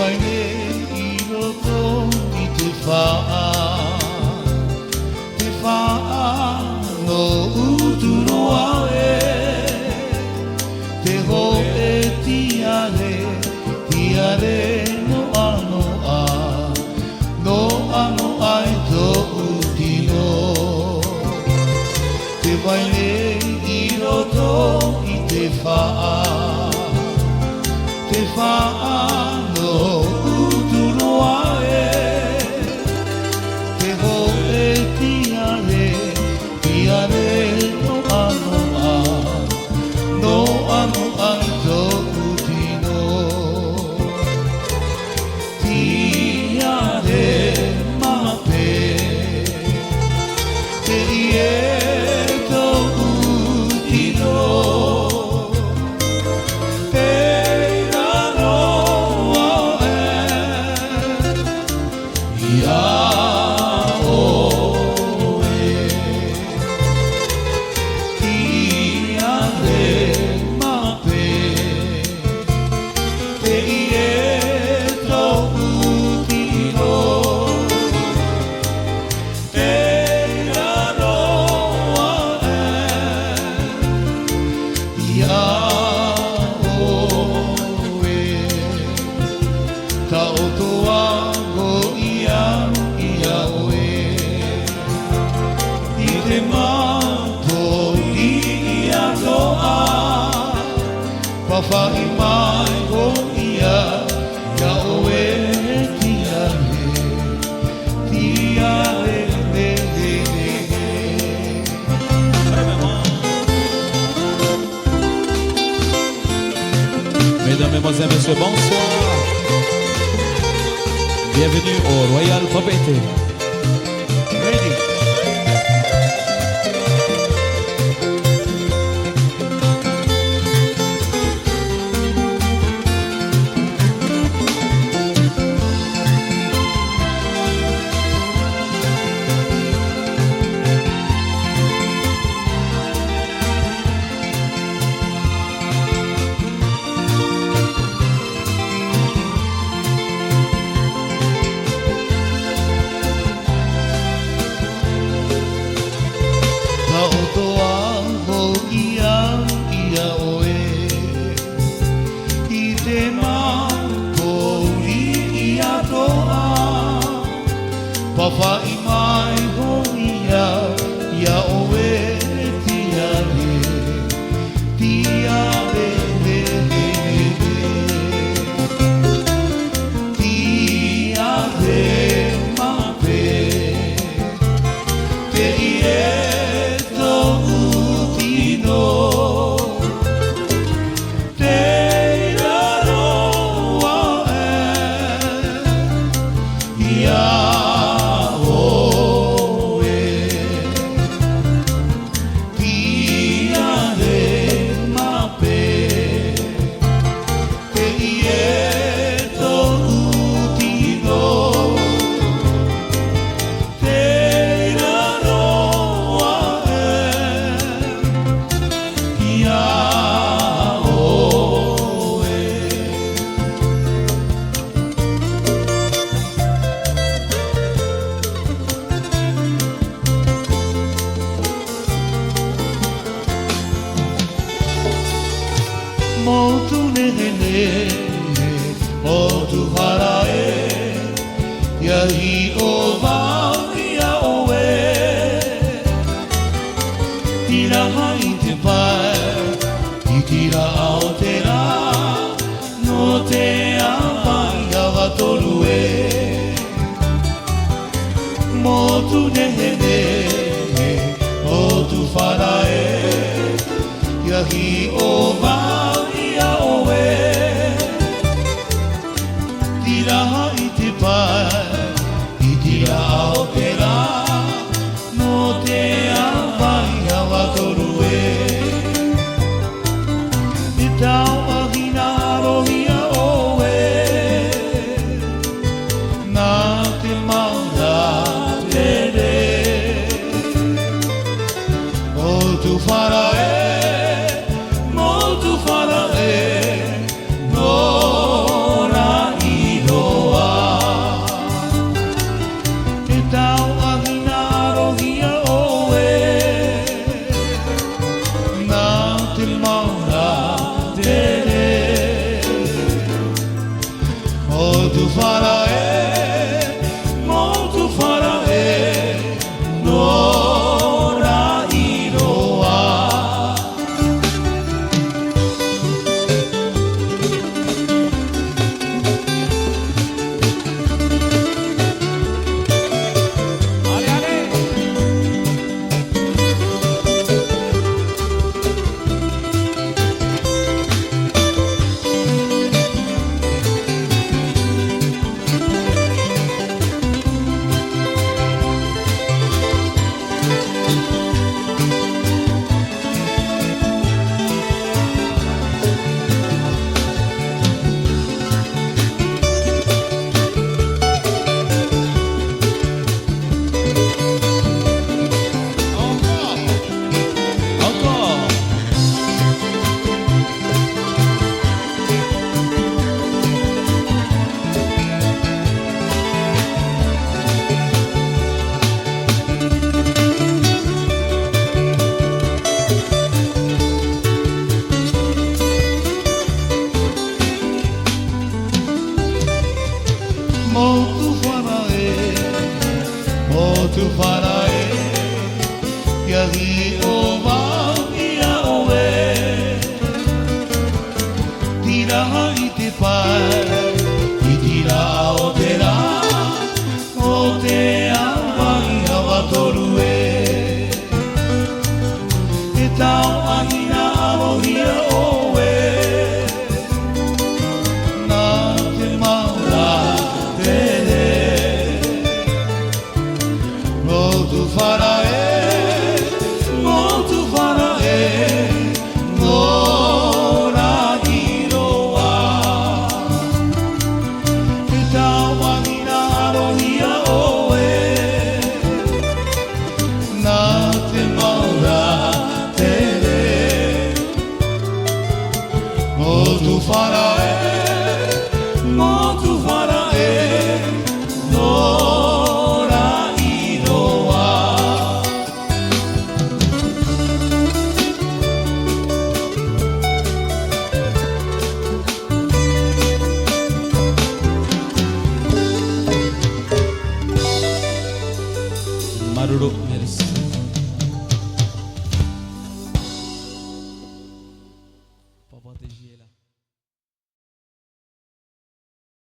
vai nei I roto I te wha Te wha no uturoa Te ho tiare no ano ai tō utino Te vai nei I roto I te wha no uturoa Te ho tiare no ano ai tō utino Tiare mape Te tō utino Whai mai ho ia oe tiare Mesdames, Mesdemoiselles, Messieurs, bonsoir. Bienvenue au Royal Propriété. Ready. Whai mai ho ia oe tiare mape Te tō utino Te raroa ia Motu nene, motu harae Iahi o maui a oe Tira hai te pai, I tira ao te rā No te awai awa toru Motu nene, motu wharae Iahi o maui I te pai, I tira ao te rā No te awai awa toru Me tau ahina arohia oe Nā te mauna te re Motu wharae tu farae Yagi o ia oe Tira i te pai I tira o te rā O te awai hawa toru e E tau ahina amohia oe Nā te maura te re Mo tu wharae Mo tu wharae Mo raki roa E tau ahina amohia oe Nā te maura te re Mo tu wharae Mo tu wharae No ra i roa Maruru, merci. Papa TJ est là.